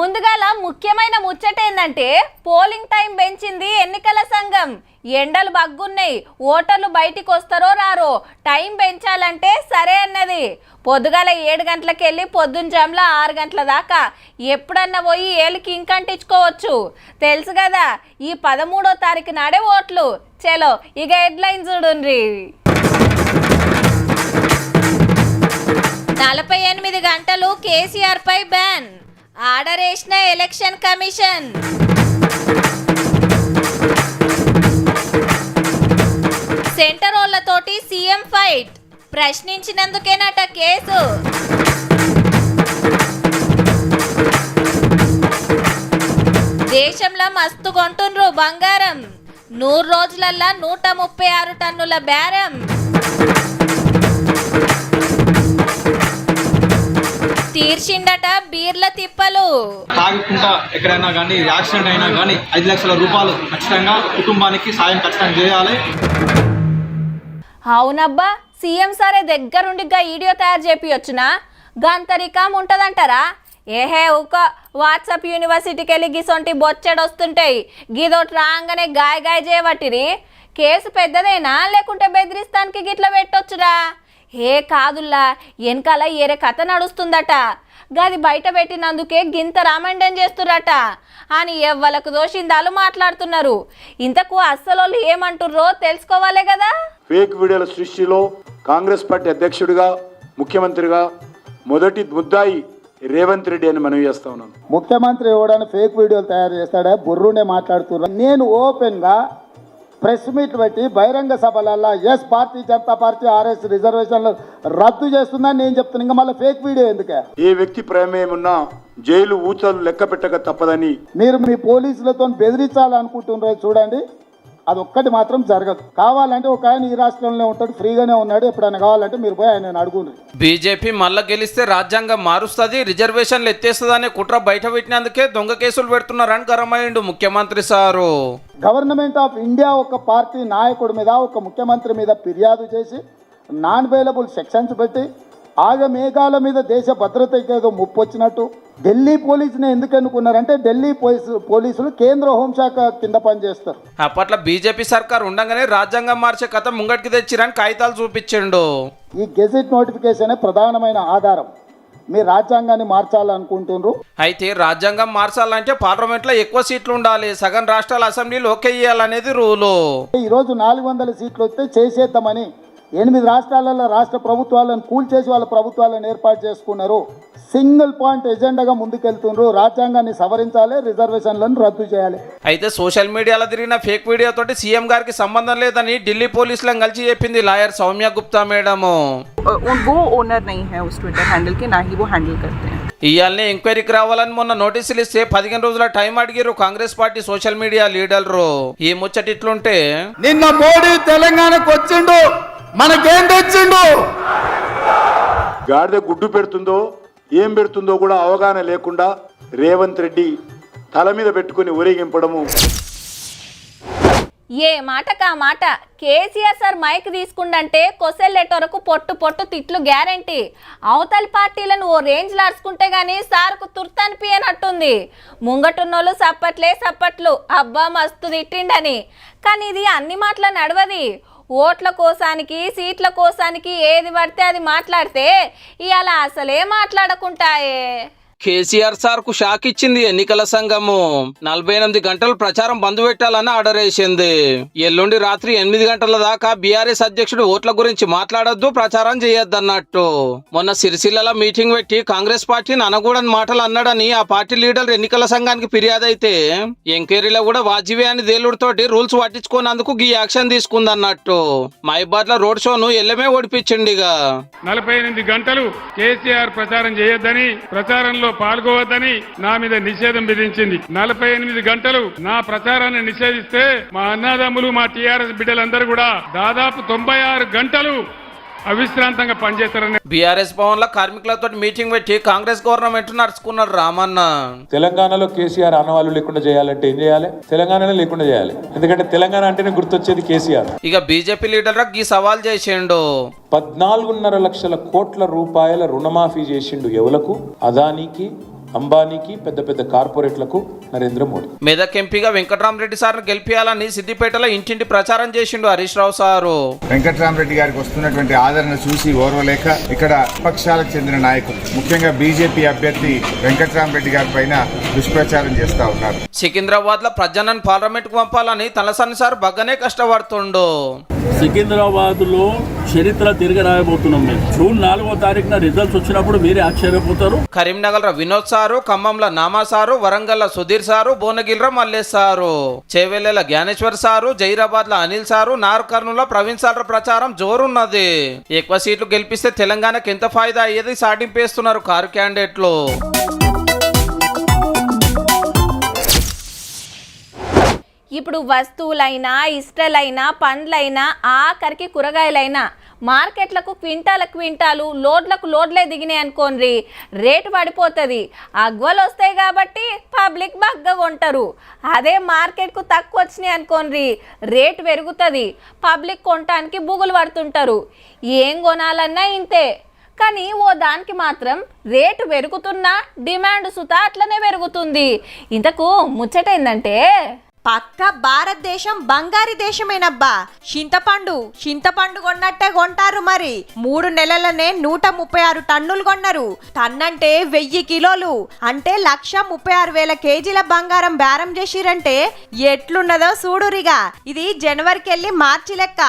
ముందుగాల ముఖ్యమైన ముచ్చట ఏందంటే పోలింగ్ టైం పెంచింది ఎన్నికల సంఘం. ఎండలు బగ్గున్నాయి, ఓటర్లు బయటికి వస్తారో రారో, టైం పెంచాలంటే సరే అన్నది. పొద్దుగాల 7 గంటలకు వెళ్ళి పొద్దున్న జాముల 6 గంటల దాకా ఎప్పుడన్నా పోయి ఏళ్ళకి ఇంకంటించుకోవచ్చు. తెలుసు కదా, ఈ 13వ తారీఖు నాడే ఓట్లు. చలో ఇక హెడ్లైన్ చూడుండ్రి. 48 గంటలు కేసీఆర్ పై బ్యాన్, ఆర్డర్ వేసిన ఎలక్షన్ కమిషన్. సెంటర్ ఓళ్లతోటి సీఎం ఫైట్, ప్రశ్నించినందుకేనట కేసు. దేశంలో మస్తు కొంటుండ్రు బంగారం, 100 రోజులల్లా 136 టన్నుల బేరం. తీర్చిండట బీర్ల తిప్పలు. తాగకుండా ఎక్కడైనా కానీ యాక్సిడెంట్ అయినా కానీ 5 లక్షల రూపాయలు ఖచ్చితంగా కుటుంబానికి సాయం ఖచ్చితంగా చేయాలి. అవునబ్బా, సీఎం సారే దగ్గరుండిగా వీడియో తయారు చేపియొచ్చునా? గంతరికం ఉంటదంటారా? ఏహే ఊక వాట్సాప్ యూనివర్సిటీకి వెళ్ళి గిసొంటి బొచ్చెడొస్తుంటాయి. గిదోటి రాగానే గాయ చేయబట్టిరి. కేసు పెద్దదేనా లేకుంటే బెదిరిస్తానికి గిట్ల పెట్టొచ్చురా? ఏ కాదుల్లా, వెనకాల ఏరే కథ నడుస్తుందట. గది బయట పెట్టినందుకే గింత రామండం చేస్తురట అని ఎవ్వలకు దోషిందాలు మాట్లాడుతున్నారు. ఇంతకు అస్సలు ఏమంటుర్రో తెలుసుకోవాలే కదా. ఫేక్ వీడియోల సృష్టిలో కాంగ్రెస్ పార్టీ అధ్యక్షుడిగా ముఖ్యమంత్రిగా మొదటి ముద్దాయి రేవంత్ రెడ్డి అని మనవి చేస్తా ఉన్నాను. ముఖ్యమంత్రి ఎవడైనా ఫేక్ వీడియోలు తయారు చేస్తాడా? బుర్రునే మాట్లాడుతున్నారు. నేను ఓపెన్గా ప్రెస్ మీట్ పెట్టి బహిరంగ సభలల్లో yes Bharatiya Janata party RS రిజర్వేషన్లు రద్దు చేస్తుందని నేను చెప్తున్నాను. ఇంకా మళ్ళీ ఫేక్ వీడియో ఎందుకే? ఏ వ్యక్తి ప్రమేయం ఉన్నా జైలు ఊచలు లెక్క పెట్టక తప్పదని మీరు మీ పోలీసులతో బెదిరించాలనుకుంటున్నారు చూడండి, అదొక్కటి మాత్రం జరగదు. కావాలంటే ఒక ఆయన ఈ రాష్ట్రంలో ఉంటాడు, ఫ్రీగానే ఉన్నాడు, ఎప్పుడైనా కావాలంటే మీరు పోయి ఆయన అడుగుండ్రి. బీజేపీ మళ్ళా గెలిస్తే రాజ్యాంగం మారుస్తుంది, రిజర్వేషన్లు ఎత్తేస్తుంది అనే కుట్ర బయట పెట్టినందుకే దొంగ కేసులు పెడుతున్నారని గరమైండు ముఖ్యమంత్రి సారు. గవర్నమెంట్ ఆఫ్ ఇండియా ఒక పార్టీ నాయకుడి మీద, ఒక ముఖ్యమంత్రి మీద ఫిర్యాదు చేసి నాన్ అవైలబుల్ సెక్షన్స్ పెట్టి ఆగమేఘాల మీద దేశ భద్రతకి ఏదో ముప్పు వచ్చినట్టు ఢిల్లీ పోలీసుని ఎందుకు ఎన్నుకున్నారంటే ఢిల్లీ పోలీసులు కేంద్ర హోంశాఖ కింద పనిచేస్తారు. అప్పట్లో బీజేపీ సర్కార్ ఉండగానే రాజ్యాంగం మార్చే కథ ముంగటికి తెచ్చిరని కాగితాలు చూపించిండు. ఈ గెజెట్ నోటిఫికేషన్ ప్రధానమైన ఆధారం. మీరు రాజ్యాంగాన్ని మార్చాలనుకుంటున్నారు. అయితే రాజ్యాంగం మార్చాలంటే పార్లమెంట్లో ఎక్కువ సీట్లు ఉండాలి, సగం రాష్ట్రాల అసెంబ్లీలు ఓకే చేయాలనేది రూలు. ఈరోజు 400 సీట్లు వస్తే చేసేద్దామని 8 రాష్ట్రాలలో రాష్ట్ర ప్రభుత్వాలను కూల్చేసి వాళ్ళ ప్రభుత్వాలను ఏర్పాటు చేసుకున్నారు. సింగిల్ పాయింట్ ఎజెండాగా ముందుకెళ్తున్నారు. రాజ్యాంగాన్ని సవరించాలి, రిజర్వేషన్లను రద్దు చేయాలి. అయితే సోషల్ మీడియాలో తిరిగిన ఫేక్ వీడియో తోటి సీఎం గారికి సంబంధం లేదని ఢిల్లీ పోలీసులను కలిసి చెప్పింది లాయర్ సౌమ్య గుప్తా మేడము. वो ओनर नहीं है उस ट्विटर हैंडल के, ना ही वो हैंडल करते हैं. ఇయాల్ని ఎంక్వైరీకి రావాలని మొన్న నోటీసులు ఇస్తే 15 రోజుల టైం అడిగారు కాంగ్రెస్ పార్టీ సోషల్ మీడియా లీడర్లు. ఈ ముచ్చట ఇట్లుంటే నిన్న మోడీ తెలంగాణకు వచ్చిండు, మనకేం తెచ్చిండు? గాడిద గుడ్డు పెడుతుందో ఏం పెడుతుందో కూడా అవగాహన లేకుండా రేవంత్ రెడ్డి తల మీద పెట్టుకుని ఊరేగింపడము. ఏ మాటకా మాట కేసీఆర్ సార్ మైక్ తీసుకుండంటే కొసెల్లెటోరకు పొట్టు తిట్లు గ్యారంటీ. అవతలి పార్టీలను ఓ రేంజ్లో అరుచుకుంటే గానీ సార్కు తుర్తనిపియనట్టుంది. ముంగటున్నోళ్ళు సప్పట్లు, అబ్బా మస్తు తిట్టిండని. కానీ ఇది అన్ని మాటల నడవది. ఓట్ల కోసానికి సీట్ల కోసానికి ఏది పడితే అది మాట్లాడితే ఇవాళ అసలే మాట్లాడకుంటాయే. కేసీఆర్ సార్ కు షాక్ ఇచ్చింది ఎన్నికల సంఘము. 48 గంటలు ప్రచారం బంద్ పెట్టాలని ఆర్డర్ వేసింది. ఎల్లుండి రాత్రి 8 గంటల దాకా బీఆర్ఎస్ అధ్యక్షుడు ఓట్ల గురించి మాట్లాడొద్దు, ప్రచారం చేయొద్దన్నట్టు. మొన్న సిరిసిల్లలో మీటింగ్ పెట్టి కాంగ్రెస్ పార్టీని అనకూడని మాటలు అన్నాడని ఆ పార్టీ లీడర్ ఎన్నికల సంఘానికి ఫిర్యాదు అయితే ఎంక్వైరీలో కూడా వాజివే అని దేలుడితోటి రూల్స్ పట్టించుకున్నందుకు ఈ యాక్షన్ తీసుకుందన్నట్టు. మైబాద్ లో రోడ్ షోను ఎల్లమే ఓడిపించిండిగా. 48 గంటలు కేసీఆర్ ప్రచారం చేయొద్దని, ప్రచారంలో పాల్గొవద్దని నా మీద నిషేధం విధించింది. 48 గంటలు నా ప్రచారాన్ని నిషేధిస్తే మా అన్నదమ్ములు, మా టీఆర్ఎస్ బిడ్డలందరూ కూడా దాదాపు 96 గంటలు అవిశ్రాంతంగా పనిచేస్తారని బీఆర్ఎస్ భవన్ లో కార్మికులతో మీటింగ్ పెట్టి కాంగ్రెస్ గవర్నమెంట్ నడుచుకున్నారు రామన్న. తెలంగాణలో కేసీఆర్ ఆనవాళ్ళు లేకుండా చేయాలంటే ఏం చేయాలి? తెలంగాణలో లేకుండా చేయాలి. ఎందుకంటే తెలంగాణ అంటేనే గుర్తొచ్చేది కేసీఆర్. ఇక బీజేపీ లీడర్ ఈ సవాల్ చేసిండు. 14.5 లక్షల కోట్ల రూపాయల రుణమాఫీ చేసిండు. ఎవలకు? అదానికి, అంబానీకి, పెద్ద పెద్ద కార్పొరేట్లకు నరేంద్ర మోడీ. మెదక్ ఎంపీగా వెంకట్రామరెడ్డి సార్ను గెలిపియాలని సిద్దిపేటలో ఇంటింటి ప్రచారం చేసిండు హరీష్ రావు సారు. వెంకట్రామరెడ్డి గారికి వస్తున్నటువంటి ఆదరణ చూసి ఓర్వలేక ఇక్కడ పక్షాలకు చెందిన నాయకులు, ముఖ్యంగా బీజేపీ అభ్యర్థి వెంకట్రామరెడ్డి గారి పైన దుష్ప్రచారం చేస్తా ఉన్నారు. సికింద్రాబాద్ లో ప్రజలను పార్లమెంట్ కు పంపాలని తలసాని సార్ బగ్గనే కష్టపడుతుండు. సికింద్రాబాద్ లో చరిత్ర తిరిగి రాయబోతున్నాం. మేము జూన్ 4వ తారీఖున రిజల్ట్స్ వచ్చినప్పుడు మీరే ఆశ్చర్యపోతారు. కరీంనగర్ వినోద్ సారు, ఖమ్మంలో నామా సారు, వరంగల్ సుధీర్ సారు, భువనగిరిలో మల్లేష్ సారు, చేవెళ్ల జ్ఞానేశ్వర్ సారు, జైరాబాద్ లో అనిల్ సారు, నార్కర్నూలు ప్రవీణ్ సార్ ప్రచారం జోరున్నది. ఎక్కువ సీట్లు గెలిపిస్తే తెలంగాణకు ఎంత ఫాయిదా అయ్యేది సాటింపేస్తున్నారు కారు క్యాండిడేట్లు. ఇప్పుడు వస్తువులైనా, ఇష్టలైనా, పండ్లైనా, ఆఖరికి కూరగాయలైనా మార్కెట్లకు క్వింటాలు లోడ్లకు లోడ్లే దిగినాయి అనుకోండి, రేటు పడిపోతుంది. అగ్వలు వస్తాయి కాబట్టి పబ్లిక్ బగ్గ కొంటారు. అదే మార్కెట్కు తక్కువ వచ్చినాయి అనుకోండి, రేటు పెరుగుతుంది. పబ్లిక్ కొనటానికి బుగులు పడుతుంటారు. ఏం కొనాలన్నా ఇంతే. కానీ ఓ దానికి మాత్రం రేటు పెరుగుతున్నా డిమాండ్ సుతా అట్లనే పెరుగుతుంది. ఇంతకు ముచ్చటైందంటే పక్క భారతదేశం బంగారీ దేశమేనబ్బా. చింతపండు కొన్నట్టే కొంటారు. మరి 3 నెలలనే 136 టన్నులు కొన్నారు. టన్నంటే 1000 కిలోలు, అంటే 1,36,000 కేజీల బంగారం బేరం చేసిరంటే ఎట్లున్నదో చూడురిగా. ఇది జనవరికెళ్ళి మార్చి లెక్క.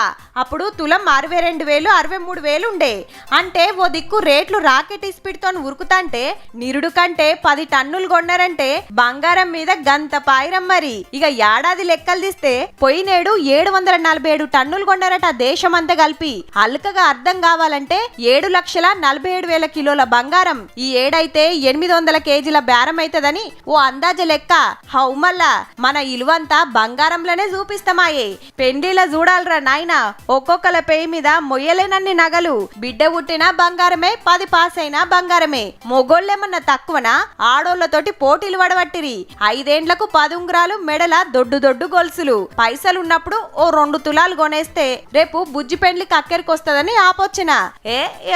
అప్పుడు తులం 62,000, 63,000 ఉండే. అంటే ఓ దిక్కు రేట్లు రాకెట్ స్పీడ్ తో ఉరుకుతాంటే నిరుడు కంటే 10 టన్నులు కొన్నారంటే బంగారం మీద గంత పాయిరం. మరి ఇక ఏడాది లెక్కలు తీస్తే పోయినేడు 747 టన్నులు కొన్నారట దేశమంతా కలిపి. అల్కగా అర్థం కావాలంటే 7,47,000 కిలోల బంగారం. ఈ ఏడైతే 800 కేజీల బేరం అవుతుందని ఓ అందాజ లెక్క. హౌమల్లా మన ఇలువంతా బంగారంలోనే చూపిస్తామాయే. పెండిలా చూడాలరా నాయన, ఒక్కొక్కల పేయి మీద మొయ్యలేనన్ని నగలు. బిడ్డ పుట్టినా బంగారమే, 10 పాస్ అయినా బంగారమే. మొగోళ్ళేమన్నా తక్కువనా? ఆడోళ్లతోటి పోటీలు వడబట్టిరి. 5 ఏండ్లకు 10 ఉంగరాలు, మెడల దొడ్డు గొలుసులు. పైసలున్నప్పుడు ఓ 2 తులాలు కొనేస్తే రేపు బుజ్జి పెండ్లికి అక్కెరికొస్తదని ఆపొచ్చిన.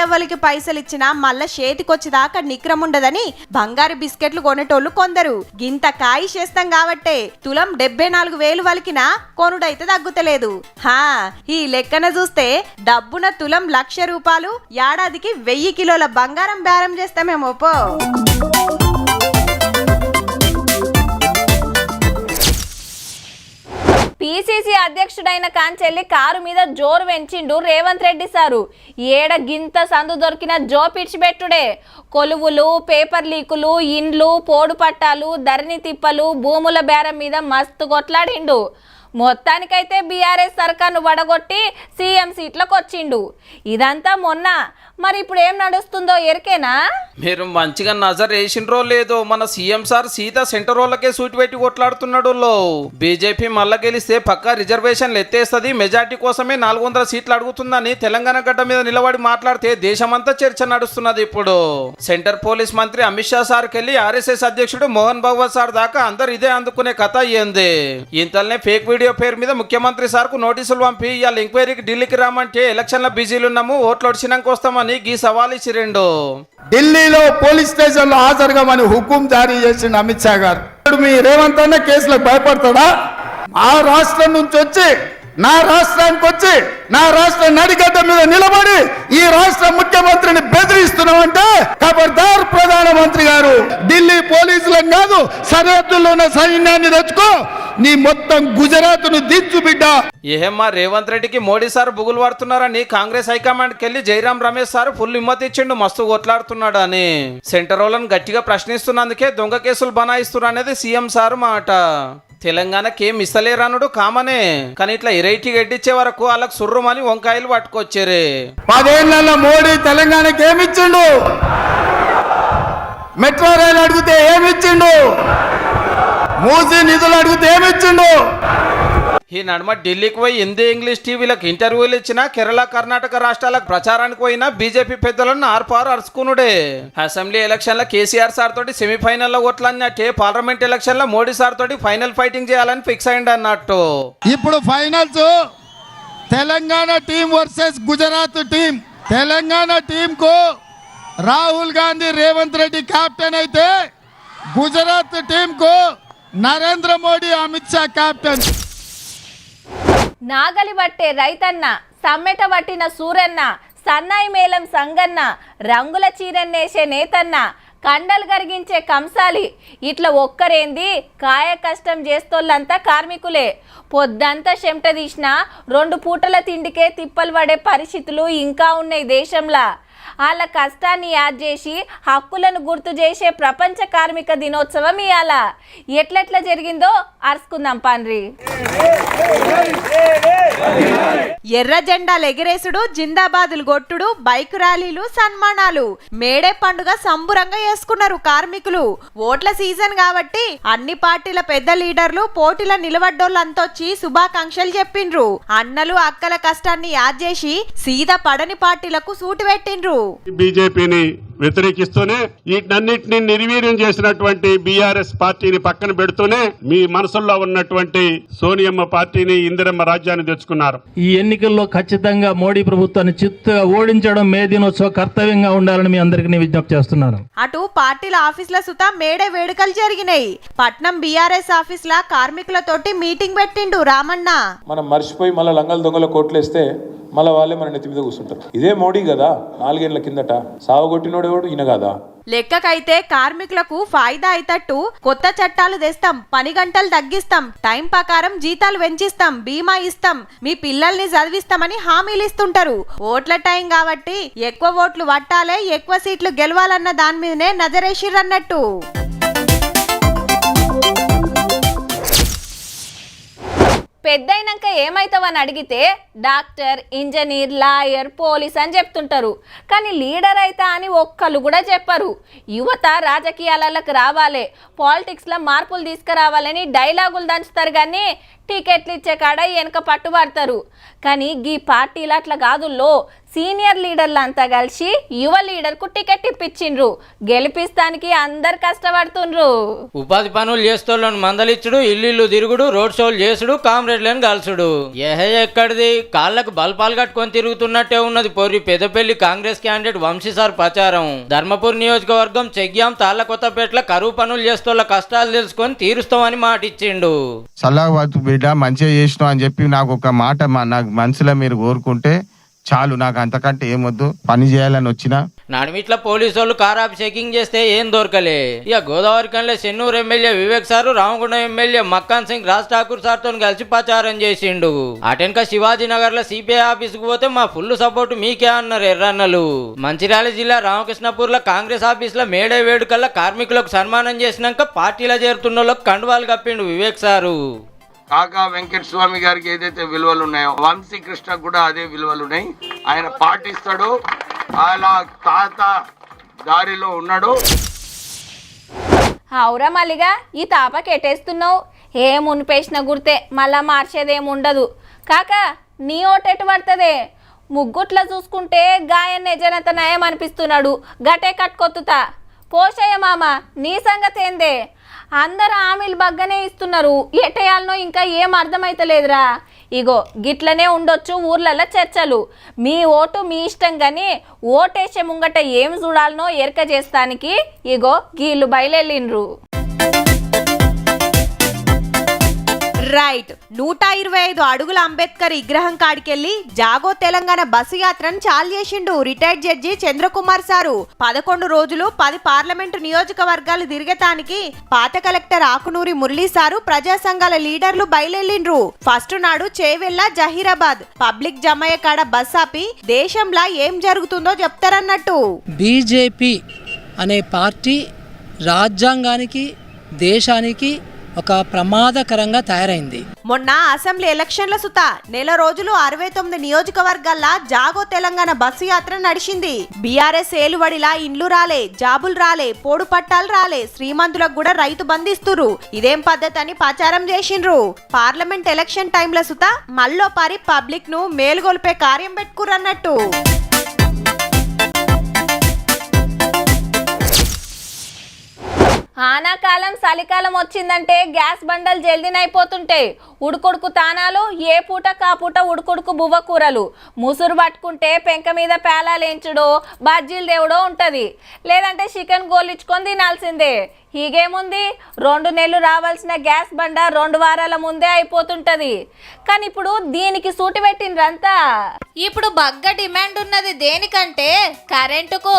ఎవరికి పైసలు ఇచ్చినా మళ్ళా చేతికొచ్చేదాకా నిక్రం ఉండదని బంగారు బిస్కెట్లు కొనేటోళ్ళు కొందరు. గింత కాయి చేస్తాం కాబట్టే తులం 74,000 వలికినా కొనుడైతే తగ్గుతలేదు. ఈ లెక్కన చూస్తే డబ్బున తులం 1,00,000 రూపాయలు, ఏడాదికి 1000 కిలోల బంగారం బేరం చేస్తామేమో పో. పిసిసి అధ్యక్షుడైన కాంచెల్లి కారు మీద జోరు పెంచిండు రేవంత్ రెడ్డి సారు. ఏడ గింత సందు దొరికిన జో పిడిచిపెట్టుడే. కొలువులు, పేపర్ లీకులు, ఇండ్లు, పోడు పట్టాలు, ధరణి తిప్పలు, భూముల బేరం మీద మస్తు కొట్లాడిండు. మొత్తానికైతే బీఆర్ఎస్ సర్కార్ను వడగొట్టి సీఎం సీట్లకు వచ్చిండు. ఇదంతా మొన్న. మరి ఇప్పుడు ఏం నడుస్తుందో ఎరికేనా? మీరు మంచిగా నజర్ వేసిండ్రో లేదో, మన సీఎం సార్ సీత సెంటర్ వాళ్ళకే సూటి పెట్టి కొట్లాడుతున్నాడు. బీజేపీ మళ్ళా గెలిస్తే పక్కా రిజర్వేషన్లు ఎత్తేస్తుంది, మెజార్టీ కోసమే 400 సీట్లు అడుగుతుందని తెలంగాణ గడ్డ మీద నిలబడి మాట్లాడితే దేశమంతా చర్చ నడుస్తున్నది. ఇప్పుడు సెంటర్ పోలీస్ మంత్రి అమిత్ షా సార్కి వెళ్ళి ఆర్ఎస్ఎస్ అధ్యక్షుడు మోహన్ భగవత్ సార్ దాకా అందరు ఇదే అందుకునే కథ అయ్యింది. ఇంతలోనే ఫేక్ వీడియో పేరు మీద ముఖ్యమంత్రి సార్ కు నోటీసులు పంపి ఇవాళ ఎంక్వైరీకి ఢిల్లీకి రామంటే ఎలక్షన్ల బిజీలు ఉన్నాము, ఓట్లు ఒడిచినాక వస్తామని గీ సవాల్ ఇచ్చిరిండు. ఢిల్లీలో పోలీస్ స్టేషన్ లో హాజరుగామని హుకుం జారీ చేసిండు అమిత్ షా గారు. మీ రేవంత్ అన్న కేసులకు భయపడతాడా? ఆ రాష్ట్రం నుంచి వచ్చి నా రాష్ట్రానికి వచ్చి నా రాష్ట్ర నడిగడ్డ మీద నిలబడి ఈ రాష్ట్ర ముఖ్యమంత్రిని బెదిరిస్తున్నామంటే ఖబర్దార్ ప్రధానమంత్రి గారు. ఢిల్లీ పోలీసులను కాదు, సరిహద్దుల్లో ఉన్న సైన్యాన్ని తెచ్చుకో, నీ మొత్తం గుజరాత్ ను దించు బిడ్డ. ఏమా రేవంత్ రెడ్డికి మోడీ సార్ బుగులు పడుతున్నారని కాంగ్రెస్ హైకమాండ్కి వెళ్ళి జైరాం రమేష్ సార్ ఫుల్ హిమ్మత్ ఇచ్చిండు, మస్తు కొట్లాడుతున్నాడు అని. సెంటర్ వాళ్ళని గట్టిగా ప్రశ్నిస్తున్నందుకే దొంగ కేసులు బనాయిస్తున్నారు అనేది సీఎం సార్ మాట. తెలంగాణకి ఏం ఇస్తలేరనుడు కామనే, కానీ ఇట్లా ఇరైటీ గడ్డిచ్చే వరకు వాళ్ళకి సుర్రుమని వంకాయలు పట్టుకొచ్చారే. 10 ఏళ్లలో మోడీ తెలంగాణకి ఏమిచ్చిండు? మెట్రో రైలు అడిగితే ఏమిచ్చిండు? మూసీ నిధులు అడిగితే ఏమిచ్చిండు? ఈ నడుమ ఢిల్లీకి పోయి హిందీ ఇంగ్లీష్ టీవీలకు ఇంటర్వ్యూలు ఇచ్చిన కేరళ కర్ణాటక రాష్ట్రాలకు ప్రచారానికి పోయినా బీజేపీ పెద్దలను ఆర్పారు అరుచుకునుడే. అసెంబ్లీ ఎలక్షన్ల కేసీఆర్ సార్ తోటి సెమీఫైనల్లో కొట్లాడినట్టే పార్లమెంట్ ఎలక్షన్ లో మోడీ సార్ తోటి ఫైనల్ ఫైటింగ్ చేయాలని ఫిక్స్ అయింది అన్నట్టు. ఇప్పుడు finals Telangana team versus Gujarat team. Telangana team కు రాహుల్ గాంధీ, రేవంత్ రెడ్డి కెప్టెన్ అయితే गुजरात टीम को नरेंद्र मोदी अमित शाह कैप्टन। నాగలి పట్టే రైతన్న, సమ్మెట పట్టిన సూరన్న, సన్నాయి మేళం సంగన్న, రంగుల చీరన్నేసే నేతన్న, కండలు కరిగించే కంసాలి, ఇట్లా ఒక్కరేంది కాయ కష్టం చేస్తోళ్ళంతా కార్మికులే. పొద్దంతా చెమట తీసినా 2 పూటల తిండికే తిప్పలు పడే పరిస్థితులు ఇంకా ఉన్నాయి దేశంలో. వాళ్ళ కష్టాన్ని యాద్ చేసి హక్కులను గుర్తు చేసే ప్రపంచ కార్మిక దినోత్సవం ఇవాళ. ఎట్లెట్లా జరిగిందో అరుచుకుందాం పండ్రి. ఎర్ర జెండాలు ఎగిరేసుడు, జిందాబాదులు కొట్టుడు, బైక్ ర్యాలీలు, సన్మానాలు, మేడే పండుగ సంబురంగా చేసుకున్నారు కార్మికులు. ఓట్ల సీజన్ కాబట్టి అన్ని పార్టీల పెద్ద లీడర్లు పోటీల నిలబడ్డోళ్ళంతొచ్చి శుభాకాంక్షలు చెప్పిండ్రు. అన్నలు అక్కల కష్టాన్ని యాద్ చేసి సీదా పడని పార్టీలకు సూటు పెట్టిండ్రు. బీజేపీని వ్యతిరేకిస్తూనే వీటన్నిటిని నిర్వీర్యం చేసినటువంటి బీఆర్ఎస్ పార్టీని పక్కన పెడుతూనే మీ మనసుల్లో ఉన్నటువంటి సోనియమ్మ పార్టీని, ఇందిరమ్మ రాజ్యాన్ని తెచ్చుకున్నారు. ఈ ఎన్నికల్లో ఖచ్చితంగా మోడీ ప్రభుత్వాన్ని చిత్తుగా ఓడించడం మే దినోత్సవ కర్తవ్యంగా ఉండాలని మీ అందరికీ విజ్ఞప్తి చేస్తున్నాను. అటు పార్టీల ఆఫీసుల సుత మేడే వేడుకలు జరిగినాయి. పట్నం బీఆర్ఎస్ ఆఫీసుల కార్మికులతోటి మీటింగ్ పెట్టిండు రామన్న. మనం మర్చిపోయి మళ్ళీ లంగల దొంగల కోట్లేస్తే మళ్ళీ వాళ్ళే మన నెత్తి మీద కూర్చుంటారు. ఇదే మోడీ కదా 4 ఏళ్ల కిందట సావగొట్టినోడేవాడు ఈయన కదా. లెక్కకైతే కార్మికులకు ఫాయిదా అయితట్టు కొత్త చట్టాలు తెస్తాం, పని గంటలు తగ్గిస్తాం, టైం ప్రకారం జీతాలు పెంచిస్తాం, బీమా ఇస్తాం, మీ పిల్లల్ని చదివిస్తామని హామీలు ఇస్తుంటారు. ఓట్ల టైం కాబట్టి ఎక్కువ ఓట్లు పట్టాలే, ఎక్కువ సీట్లు గెలవాలన్న దాని మీదనే నజరేసిర్రన్నట్టు. పెద్దయినాక ఏమైతావని అడిగితే డాక్టర్, ఇంజనీర్, లాయర్, పోలీస్ అని చెప్తుంటారు. కానీ లీడర్ అయితా అని ఒక్కళ్ళు కూడా చెప్పరు. యువత రాజకీయాలకు రావాలి, పాలిటిక్స్లో మార్పులు తీసుకురావాలని డైలాగులు దంచుతారు కానీ టికెట్లు ఇచ్చే కాడ వెనక పట్టుబడతారు. కానీ ఈ పార్టీలు అట్లా కాదుల్లో సీనియర్ లీడర్లు అంతా కలిసి యువ లీడర్కు టికెట్ ఇప్పించిండ్రు. గెలిపిస్తానికి అందరు కష్టపడుతుండ్రు. ఉపాధి పనులు చేస్తోళ్ళను మందలిచ్చుడు, ఇల్లు తిరుగుడు, రోడ్ షోలు చేసుడు, కామ్రేడ్లను కలుసుడు. ఎక్కడిది కాళ్ళకు బల్పాలు కట్టుకొని తిరుగుతున్నట్టే ఉన్నది పొర్రి పెద్దపల్లి కాంగ్రెస్ క్యాండిడేట్ వంశీసార్ ప్రచారం. ధర్మపూర్ నియోజకవర్గం చెగ్యాం, తాళ్లకొత్తపేటలో కరువు పనులు చేస్తోళ్ళ కష్టాలు తెలుసుకొని తీరుస్తామని మాట ఇచ్చిండు. సల్లాబాద్ బిడ్డ మంచిగా చేసినావు అని చెప్పి నాకు ఒక మాట నాకు మనసులో మీరు కోరుకుంటే చాలు, నాకు అంతకంటే ఏమొద్దు. పని చేయాలని వచ్చినా నడిమిట్ల పోలీసు వాళ్ళు కారాపి చెకింగ్ చేస్తే ఏం దొరకలే. ఇక గోదావరి కన్లే Chennur MLA Vivek sir, Ramagundam MLA Makkan Singh Raj Thakur సార్తో కలిసి ప్రచారం చేసిండు. అటెనక శివాజీనగర్ లో సిపిఐ ఆఫీసుకు పోతే మా ఫుల్ సపోర్ట్ మీకే అన్నారు ఎర్రన్నలు. మంచిర్యాల జిల్లా రామకృష్ణపూర్ లో కాంగ్రెస్ ఆఫీస్ లో మేడే వేడుకల్లో కార్మికులకు సన్మానం చేసినాక పార్టీలో చేరుతున్న వాళ్ళకి కండువాలు కప్పిండు వివేక్ సారు. కాకా వెంకట స్వామి గారికి ఏదైతే విలువలు ఉన్నాయో వంశీ కృష్ణ కూడా అదే విలువలు ఉన్నాయి. ఆయన పాటిస్తాడు, అలా తాత దారిలో ఉన్నాడు. అవురా మల్లిగా ఈ తాపకి ఎట్టేస్తున్నావు? ఏం ఉనిపేసిన గుర్తే, మళ్ళా మార్చేదేముండదు. కాక నీ ఓటెటు పడుతుందే? ముగ్గుట్లా చూసుకుంటే గాయన్ని జనత నయం అనిపిస్తున్నాడు. గటే కట్టుకొత్తుతా పోషయ్య మామ, నీ సంగతి ఏందే? అందరు హామీలు బగ్గనే ఇస్తున్నారు, ఎటేయాలనో ఇంకా ఏం అర్థమైతలేదురా. ఇగో గిట్లనే ఉండొచ్చు ఊర్లలో చర్చలు. మీ ఓటు మీ ఇష్టం కానీ ఓటేసే ముంగట ఏం చూడాలనో ఎరక చేస్తానికి ఇగో గీళ్ళు బయలుదేరిండ్రు. రైట్ 125 అడుగుల అంబేద్కర్ విగ్రహం కాడికెళ్లి జాగో తెలంగాణ బస్సు యాత్రను చాలు చేసిండు రిటైర్డ్ జడ్జి చంద్రకుమార్ సారు. 11 రోజులు 10 పార్లమెంటు నియోజకవర్గాలు తిరిగేతానికి పాత కలెక్టర్ ఆకునూరి మురళీ సారు, ప్రజా సంఘాల లీడర్లు బయలుదేరిండ్రు. ఫస్ట్ నాడు చేవెళ్ళ, జహీరాబాద్ పబ్లిక్ జమయ్య కాడ బస్ ఆపి దేశంలో ఏం జరుగుతుందో చెప్తారన్నట్టు. బీజేపీ అనే పార్టీ రాజ్యాంగానికి, దేశానికి ఒక ప్రమాదకరంగా తయారైంది. మొన్న అసెంబ్లీ ఎలక్షన్ల సుత నెల రోజులు 69 నియోజకవర్గాల్లో జాగో తెలంగాణ బస్సు యాత్ర నడిచింది. బీఆర్ఎస్ ఏలువడిలా ఇండ్లు రాలే, జాబులు రాలే, పోడు పట్టాలు రాలే, శ్రీమంతులకు కూడా రైతు బంధిస్తురు. ఇదేం పద్ధతి అని ప్రచారం చేసిండ్రు. పార్లమెంట్ ఎలక్షన్ టైంల సుత మల్లో పారి పబ్లిక్ ను మేలుగొల్పే కార్యం పెట్టుకురన్నట్టు. ఆనాకాలం చలికాలం వచ్చిందంటే గ్యాస్ బండలు జల్దీనైపోతుంటాయి. ఉడుకుడుకు తానాలు, ఏ పూట కాపూట ఉడుకుడుకు బువ్వ కూరలు, ముసురు పట్టుకుంటే పెంక మీద పేలాలేంచుడో బజ్జీలు దేవుడో ఉంటుంది. లేదంటే చికెన్ గోలించుకొని తినాల్సిందే. హీగేముంది 2 నెలలు రావాల్సిన గ్యాస్ బండ 2 వారాల ముందే అయిపోతుంటది. కానీ ఇప్పుడు దీనికి సూటి పెట్టిండ్రంతా. ఇప్పుడు బగ్గ డిమాండ్ ఉన్నది దేనికంటే కరెంటుకు.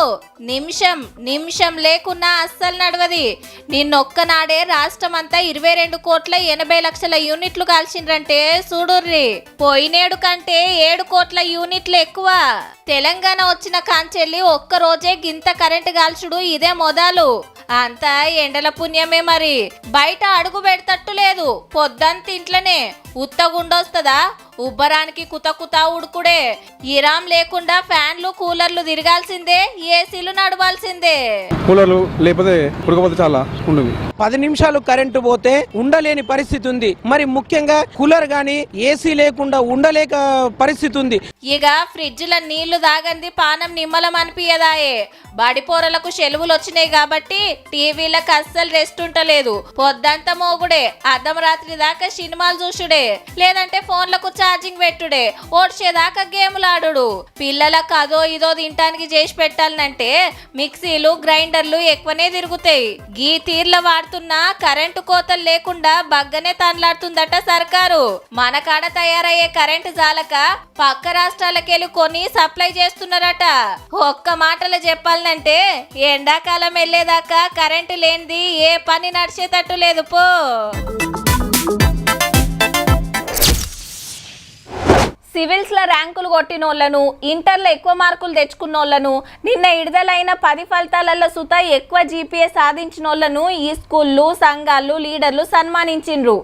నిమిషం లేకున్నా అస్సలు నడవది. నిన్నొక్కనాడే రాష్ట్రం అంతా 22,80,00,000 యూనిట్లు కాల్చిండ్రంటే చూడుర్రి. పోయినేడు కంటే 7 కోట్ల యూనిట్లు ఎక్కువ. తెలంగాణ వచ్చిన కాంచెల్లి ఒక్క రోజే గింత కరెంటు కాల్చుడు ఇదే మొదలు. అంతా ఎండల పుణ్యమే మరి. బయట అడుగు పెడతట్టు లేదు. పొద్దంత ఇంట్లోనే ఉత్తగుండొస్తుందా? ఉబ్బరానికి కుత ఉడుకుడే. ఇరాం లేకుండా ఫ్యాన్లు కూలర్లు తిరగాల్సిందే, ఏసీలు నడవాల్సిందే. కూలర్లు లేకపోతే ఉడకపోతే చాలా ఉండదు. 10 నిమిషాలు కరెంటు పోతే ఉండలేని పరిస్థితి ఉంది. మరి ముఖ్యంగా కూలర్ గాని ఏసీ లేకుండా ఉండలేక పరిస్థితి ఉంది. ఇక ఫ్రిడ్జ్ల నీళ్లు తాగంది పానం నిమ్మలం అనిపించదాయే. బడిపోరలకు సెలవులు వచ్చినాయి కాబట్టి టీవీలకు అస్సలు రెస్ట్ ఉంటలేదు. పొద్దంతా మోగుడే, అర్ధరాత్రి దాకా సినిమాలు చూసుడే, లేదంటే ఫోన్లకు ఛార్జింగ్ పెట్టుడే, ఓడ్చేదాకా గేములు ఆడుడు. పిల్లలకు అదో ఇదో తినటానికి చేసి పెట్టాలంటే మిక్సీలు గ్రైండర్లు ఎక్కువనే తిరుగుతాయి. గీ తీర్ల వాడుతున్న కరెంటు కోతలు లేకుండా బగ్గనే తనలాడుతుందట సర్కారు. మన కాడ తయారయ్యే కరెంటు జాలక పక్క రాష్ట్రాలకెళ్ళి కొని సప్లై చేస్తున్నారట. ఒక్క మాటలో చెప్పాలంటే ఎండాకాలం వెళ్ళేదాకా కరెంటు లేనిది ఏ పని నడిచేటట్టు లేదు పో. సివిల్స్లో ర్యాంకులు కొట్టినోళ్లను, ఇంటర్లో ఎక్కువ మార్కులు తెచ్చుకున్నోళ్లను, నిన్న విడుదలైన 10 ఫలితాలలో సుత ఎక్కువ జీపీఏ సాధించినోళ్లను ఈ స్కూళ్ళు, సంఘాలు, లీడర్లు సన్మానించిండ్రు.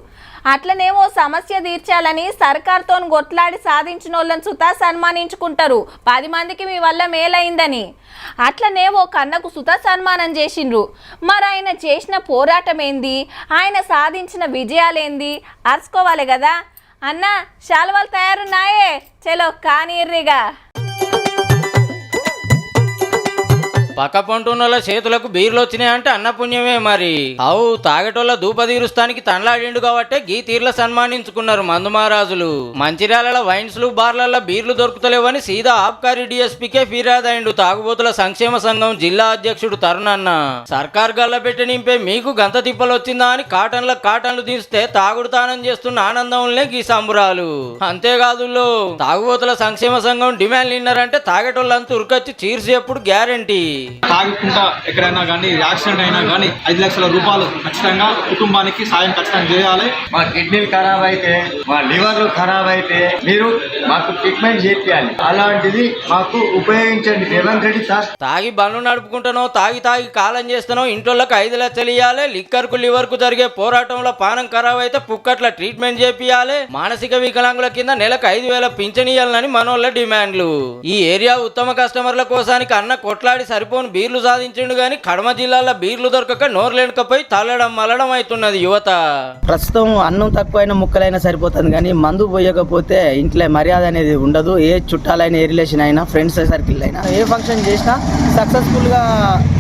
అట్లనేమో సమస్య తీర్చాలని సర్కార్తో కొట్లాడి సాధించిన వాళ్ళని సుతా సన్మానించుకుంటారు. 10 మందికి మీ వల్ల మేలైందని. అట్లనే ఓ కన్నకు సుత సన్మానం చేసిండ్రు. మరి ఆయన చేసిన పోరాటం ఏంది, ఆయన సాధించిన విజయాలేంది అర్చుకోవాలి కదా. అన్న శాలువాలు తయారున్నాయే, చలో కానీర్రిగా. పక్క పంటున్నోళ్ళ చేతులకు బీర్లు వచ్చినాయంటే అన్నపుణ్యమే మరి. అవు తాగేటోళ్ళ దూప తీరుస్తానికి తనలాడిండు కాబట్టి గీ తీర్ల సన్మానించుకున్నారు మందు మహారాజులు. మంచిర్యాల వైన్స్లు బార్లలో బీర్లు దొరుకుతలేవని సీదా ఆబ్కారీ డిఎస్పీకే ఫిర్యాదు అయిండు తాగుబోతుల సంక్షేమ సంఘం జిల్లా అధ్యక్షుడు తరుణన్న. సర్కార్ గల్ల పెట్టి నింపే మీకు గంత తిప్పలు వచ్చిందా అని కాటన్లు తీస్తే తాగుడు తానం చేస్తున్న ఆనందంలే గీ సంబురాలు. అంతేకాదు తాగుబోతుల సంక్షేమ సంఘం డిమాండ్ విన్నారంటే తాగేటోళ్ళంతా ఉరికొచ్చి చీర్స్ ఎప్పుడు గ్యారంటీ. తాగుకుంటా ఎక్కడైనా కానీ యాక్సిడెంట్ అయినా కానీ 5 లక్షల రూపాయలు ఖచ్చితంగా కుటుంబానికి సాయం ఖచ్చితంగా చేయాలి. మా కిడ్నీలు ఖరాబ్ అయితే, మా లివర్లు ఖరాబ్ అయితే మీరు మాకు ట్రీట్మెంట్ చేయాలి. అలాంటిది మాకు ఉపయోగించండి రేవంత్ రెడ్డి సార్. తాగి బండ్లు నడుపుకుంటానో తాగి కాలం చేస్తానో ఇంట్లోకి 5 లక్షలు ఇవ్వాలి. లిక్కర్కు లివర్కు జరిగే పోరాటంలో పానం ఖరాబ్ అయితే పుక్కట్ల ట్రీట్మెంట్ చేపియాలి. మానసిక వికలాంగుల కింద నెలకు 5,000 పింఛన్ ఇవ్వాలని మనోళ్ళ డిమాండ్లు. ఈ ఏరియా ఉత్తమ కస్టమర్ల కోసానికి అన్న కొట్లాడి సరిపోను బీర్లు సాధించిండు గాని కడమ జిల్లాలో బీర్లు దొరకక నోర్లేనుకపోయి తల్లడం మల్లడం అవుతున్నది యువత. ప్రస్తుతం అన్నం తక్కువైనా ముక్కలైనా సరిపోతుంది కానీ మందు పోయకపోతే ఇంట్లో మర్యాద అనేది ఉండదు. ఏ చుట్టాలైనా ఏ రిలేషన్ అయినా ఫ్రెండ్స్ సర్కిల్ అయినా ఏ ఫంక్షన్ చేసినా సక్సెస్ఫుల్ గా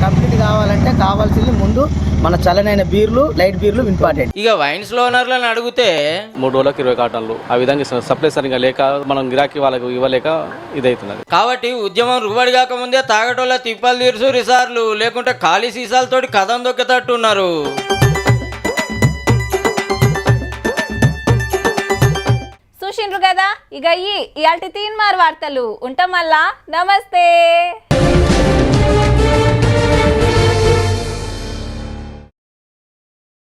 కంప్లీట్ కావాలంటే కావాల్సింది ముందు మన చలనైన బీర్లు, లైట్ బీర్లు ఇంపార్టెంట్. ఇక వైన్స్ ఓనర్లను అడిగితే 3 రోజులకు 20 కార్టన్లు ఆ విధంగా సప్లై సరిగా లేక మనం గిరాకీ వాళ్ళకు ఇవ్వలేక ఇదవుతున్నది. కాబట్టి ఉద్యమం రువడి కాకముందే తాగటోళ్ళ తిప్పలు తీర్చు రిసార్లు లేకుంటే ఖాళీ సీసాలతోటి కథం దొక్కేటట్టున్నారు. చూసిండ్రు కదా, ఇక ఇయాల్టి తీన్మార్ వార్తలు ఉంటాం. మళ్ళా నమస్తే.